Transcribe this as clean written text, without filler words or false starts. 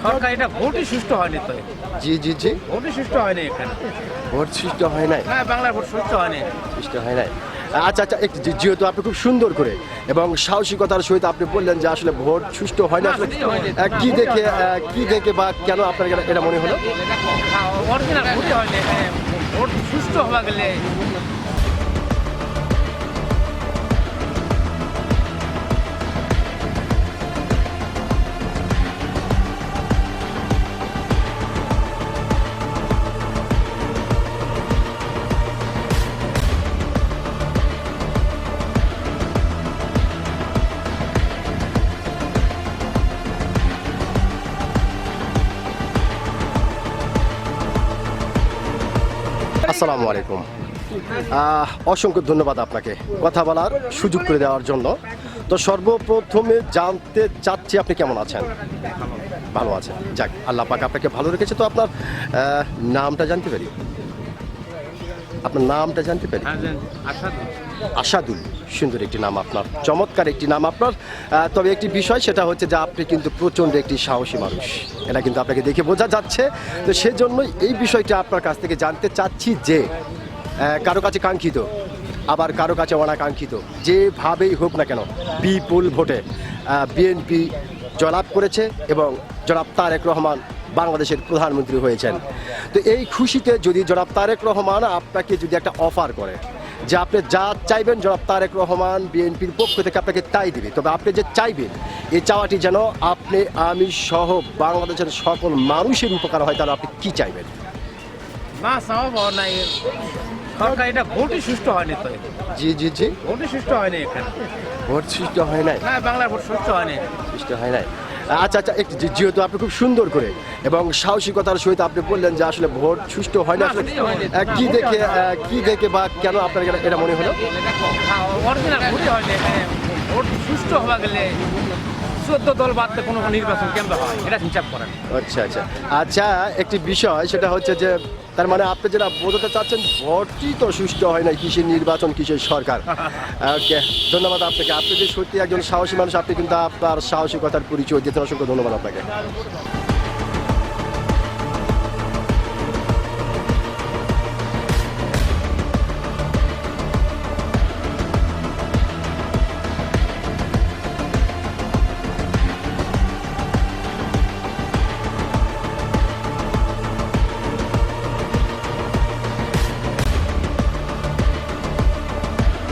সরকার এটা ভোটই সুষ্ঠু হয়নি তো। জি জি জি, ভোটই সুষ্ঠু হয়নি এখানে। ভোট সৃষ্টি হয় নাই, হ্যাঁ, বাংলার ভোট সুষ্ঠু হয়নি। সৃষ্টি হয় নাই। আচ্ছা আচ্ছা, যেহেতু আপনি খুব সুন্দর করে এবং সাহসিকতার সহিত আপনি বললেন যে আসলে ভোট সুষ্ঠু হয় না, আসলে কি দেখে বা কেন আপনার এটা মনে হলো? অরিজিনাল ভোটই হয়নি এখানে। ভোট সুষ্ঠু হওয়া গেলে আসসালামু আলাইকুম। অসংখ্য ধন্যবাদ আপনাকে কথা বলার সুযোগ করে দেওয়ার জন্য। তো সর্বপ্রথমে জানতে চাচ্ছি আপনি কেমন আছেন? ভালো আছেন, যাক আল্লাহ পাক আপনাকে ভালো রেখেছে। তো আপনার নামটা জানতে পারি? আপনার নামটা জানতে পারি? আশাদুল, সুন্দর একটি নাম আপনার, চমৎকার একটি নাম আপনার। তবে একটি বিষয়, সেটা হচ্ছে যে আপনি কিন্তু প্রচণ্ড একটি সাহসী মানুষ, এটা কিন্তু আপনাকে দেখে বোঝা যাচ্ছে। তো সেজন্যই এই বিষয়টা আপনার কাছ থেকে জানতে চাচ্ছি যে কারো কাছে কাঙ্ক্ষিত, আবার কারো কাছে অনাকাঙ্ক্ষিত, যেভাবেই হোক না কেন বিপুল ভোটে বিএনপি জয়লাভ করেছে এবং জনাব তারেক রহমান বাংলাদেশের প্রধানমন্ত্রী হয়েছেন। তো এই খুশিতে যদি জনাব তারেক রহমান আপনাকে যদি একটা অফার করে যে আপনি যা চাইবেন জনাব তারেক রহমান বিএনপির পক্ষ থেকে আপনাকে তাই দিবে, তবে আপনি যে চাইবেন এই চাওয়াটি যেন আপনি আমি সহ বাংলাদেশের সকল মানুষের উপকার হয়, তাহলে আপনি কি চাইবেন? না, চাওয়া নাই। সরকার এটা ভোটই সুষ্ঠু হয়নি তো। জি জি জি, ভোটই সুষ্ঠু হয়নি এখানে। ভোট সৃষ্টি হয় নাই, হ্যাঁ, বাংলার ভোট সুষ্ঠু হয়নি। সৃষ্টি হয় নাই। আচ্ছা আচ্ছা, যেহেতু আপনি খুব সুন্দর করে এবং সাহসিকতার সহিত আপনি বললেন যে আসলে ভোট সুষ্ঠু হয় না, আসলে কি দেখে বা কেন আপনার এটা মনে হলো? অরিজিনাল ভোটই হয়নি এখানে। ভোট সুষ্ঠু হওয়া গেলে 14 দল বাদ দিয়ে কোনো নির্বাচন কেমন হয় এটা হিসাব করেন। আচ্ছা আচ্ছা আচ্ছা, একটি বিষয়, সেটা হচ্ছে যে তার মানে আপনি যেটা বোঝাতে চাচ্ছেন ভোটই তো সুষ্ঠু হয় না, কিসের নির্বাচন কিসের সরকার। ওকে, ধন্যবাদ আপনাকে। আপনি যে সত্যি একজন সাহসী মানুষ, আপনি কিন্তু আপনার সাহসিকতার পরিচয় দিতে অসংখ্য ধন্যবাদ আপনাকে।